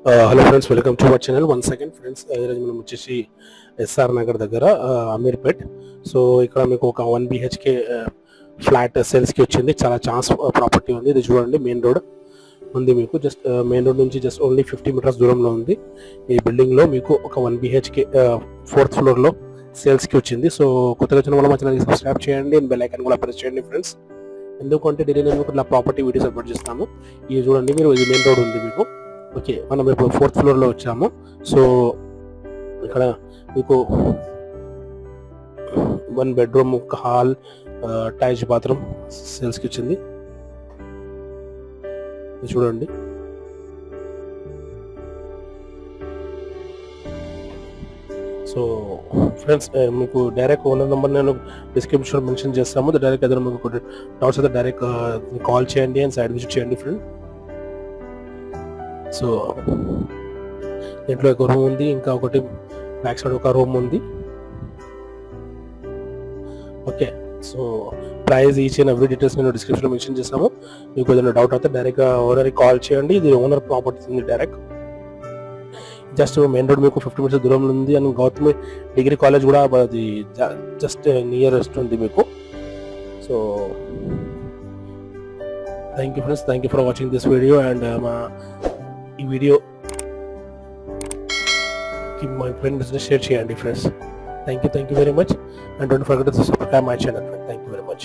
Hello friends, welcome to our channel. One second friends, ఈరోజు మనం వచ్చేసి ఎస్ఆర్ నగర్ దగ్గర అమీర్పేట్. సో ఇక్కడ మీకు ఒక 1 BHK ఫ్లాట్ సేల్స్కి వచ్చింది. చాలా ఛాన్స్ ప్రాపర్టీ ఉంది. ఇది చూడండి, మెయిన్ రోడ్ ఉంది మీకు. జస్ట్ మెయిన్ రోడ్ నుంచి జస్ట్ ఓన్లీ 50 మీటర్స్ దూరంలో ఉంది. ఈ బిల్డింగ్లో మీకు ఒక 1 BHK 4th ఫ్లోర్లో సేల్స్కి వచ్చింది. సో కొత్తగా వచ్చిన వాళ్ళ మా ఛానల్కి సబ్స్క్రైబ్ చేయండి, బెల్ ఐకాన్ కూడా ప్రెస్ చేయండి ఫ్రెండ్స్. ఎందుకంటే డైలీ నేను మీకు నా ప్రాపర్టీ వీడియోస్ అప్లోడ్ చేస్తాను. ఇది చూడండి, మీరు ఇది మెయిన్ రోడ్ ఉంది మీకు. ఓకే, మనం ఇప్పుడు 4th ఫ్లోర్లో వచ్చాము. సో ఇక్కడ మీకు 1 బెడ్రూమ్, ఒక హాల్, అటాచ్ బాత్రూమ్ సేల్స్కి వచ్చింది. చూడండి, సో ఫ్రెండ్స్, మీకు డైరెక్ట్ ఓనర్ నెంబర్ నేను డిస్క్రిప్షన్లో మెన్షన్ చేస్తాము. డైరెక్ట్ ఏదైనా మీకు డౌట్స్ అయితే డైరెక్ట్ కాల్ చేయండి అండ్ సైడ్ విజిట్ చేయండి ఫ్రెండ్. సో దీంట్లో ఒక రూమ్ ఉంది, ఇంకా ఒకటి బ్యాక్ సైడ్ ఒక రూమ్ ఉంది. Okay, so price each and every details నేను డిస్క్రిప్షన్లో మెన్షన్ చేస్తాము. మీకు ఏదైనా డౌట్ అయితే డైరెక్ట్గా ఓనర్కి కాల్ చేయండి. ఇది ఓనర్ ప్రాపర్టీ ఉంది. డైరెక్ట్ జస్ట్ మెయిన్ రోడ్ మీకు 50 మీటర్స్ దూరంలో ఉంది. అండ్ గౌతమి డిగ్రీ కాలేజ్ కూడా అది జస్ట్ నియరెస్ట్ ఉంది మీకు. So thank you friends, thank you for watching this video. And మా ఈ వీడియో my friends share చేయండి friends. Thank you very much, and don't forget to subscribe my channel. Thank you very much.